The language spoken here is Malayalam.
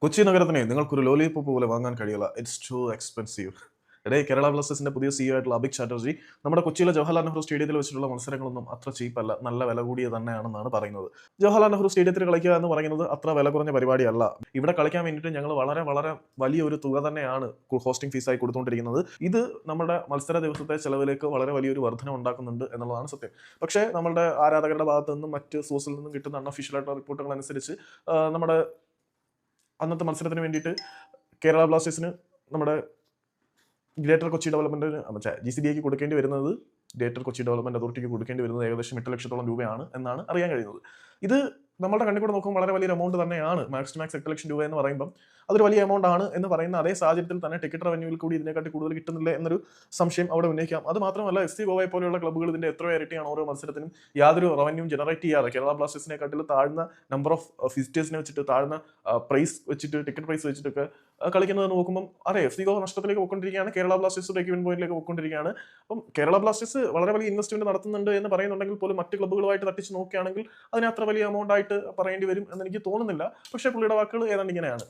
കൊച്ചി നഗരത്തിനെ നിങ്ങൾക്കൊരു ലോലിപോപ്പ് പോലെ വാങ്ങാൻ കഴിയില്ല. It's to expensive. കേരള ബ്ലാസ്റ്റേഴ്സിന്റെ പുതിയ സിഇഒ ആയിട്ടുള്ള അഭിക് ചാറ്റർജി നമ്മുടെ കൊച്ചിയിലെ ജവഹർലാൽ നെഹ്റു സ്റ്റേഡിയത്തിൽ വെച്ചിട്ടുള്ള മത്സരങ്ങളൊന്നും അത്ര ചീപ്പല്ല, നല്ല വില കൂടിയ തന്നെയാണെന്നാണ് പറയുന്നത്. ജവഹർലാൽ നെഹ്റു സ്റ്റേഡിയത്തിൽ കളിക്കുക എന്ന് പറയുന്നത് അത്ര വില കുറഞ്ഞ പരിപാടിയല്ല. ഇവിടെ കളിക്കാൻ വേണ്ടിയിട്ട് ഞങ്ങൾ വളരെ വളരെ വലിയൊരു തുക തന്നെയാണ് ഹോസ്റ്റിംഗ് ഫീസായി കൊടുത്തുകൊണ്ടിരിക്കുന്നത്. ഇത് നമ്മുടെ മത്സര ദിവസത്തെ ചെലവിലേക്ക് വളരെ വലിയൊരു വർധന ഉണ്ടാക്കുന്നുണ്ട് എന്നുള്ളതാണ് സത്യം. പക്ഷേ നമ്മുടെ ആരാധകരുടെ ഭാഗത്തു നിന്നും മറ്റ് സോഴ്സിൽ നിന്നും കിട്ടുന്ന അൺഒഫീഷ്യൽ ആയിട്ടുള്ള റിപ്പോർട്ടുകൾ അനുസരിച്ച് നമ്മുടെ അന്നത്തെ മത്സരത്തിന് വേണ്ടിയിട്ട് കേരള ബ്ലാസ്റ്റേഴ്സിന് നമ്മുടെ ഗ്രേറ്റർ കൊച്ചി ഡെവലപ്മെന്റ് GCDAക്ക് കൊടുക്കേണ്ടി വരുന്നത്, ഗ്രേറ്റർ കൊച്ചി ഡെവലപ്മെന്റ് അതോറിറ്റിക്ക് കൊടുക്കേണ്ടി വരുന്നത് ഏകദേശം 8 ലക്ഷത്തോളം രൂപയാണ് എന്നാണ് അറിയാൻ കഴിയുന്നത്. ഇത് നമ്മുടെ കണ്ണിൽ കൂടെ നോക്കുമ്പോൾ വളരെ വലിയൊരു എമൗണ്ട് തന്നെയാണ്. മാക്സ് ടു മാക്സ് 8 ലക്ഷം രൂപ എന്ന് പറയുമ്പോൾ അതൊരു വലിയ എമൗണ്ട് ആണ് എന്ന് പറയുന്ന അതേ സാഹചര്യത്തിൽ തന്നെ ടിക്കറ്റ് റവന്യൂവിൽ കൂടി ഇതിനെക്കാട്ടി കൂടുതൽ കിട്ടുന്നില്ല എന്നൊരു സംശയം അവിടെ ഉന്നയിക്കാം. അത് മാത്രമല്ല FC ഗോവയെ പോലെയുള്ള ക്ലബ്ബുകൾ ഇതിന്റെ എത്രയോ ഇരട്ടിയാണ് ഓരോ മത്സരത്തിനും യാതൊരു റവന്യൂ ജനറേറ്റ് ചെയ്യാതെ കേരള ബ്ലാസ്റ്റേഴ്സിനെക്കാട്ടിൽ താഴ്ന്ന നമ്പർ ഓഫ് വിസിറ്റേഴ്സിനെ വെച്ചിട്ട്, താഴ്ന്ന പ്രൈസ് വെച്ചിട്ട്, ടിക്കറ്റ് പ്രൈസ് വെച്ചിട്ടൊക്കെ കളിക്കുന്നത് നോക്കുമ്പോൾ അതെ, FC ഗോവ നഷ്ടത്തിലേക്ക് പോയിക്കൊണ്ടിരിക്കുകയാണ്, കേരള ബ്ലാസ്റ്റേഴ്സ് ബ്രേക്ക് ഇവൻ പോയിന്റിലേക്ക് പോയിക്കൊണ്ടിരിക്കുകയാണ്. അപ്പം കേരള ബ്ലാസ്റ്റേഴ്സ് വളരെ വലിയ ഇൻവെസ്റ്റ്മെന്റ് നടത്തുന്നുണ്ട് എന്ന് പറയുന്നുണ്ടെങ്കിൽ പോലും മറ്റ് ക്ലബ്ബുകളുമായിട്ട് തട്ടിച്ച് നോക്കുകയാണെങ്കിൽ അതിന് അത്ര വലിയ എമൗണ്ട് ആയിട്ട് പറയേണ്ടി വരും എന്ന് എനിക്ക് തോന്നുന്നില്ല. പക്ഷേ പുള്ളിയുടെ വാക്കുകൾ ഏതാണ്ട് ഇങ്ങനെയാണ്.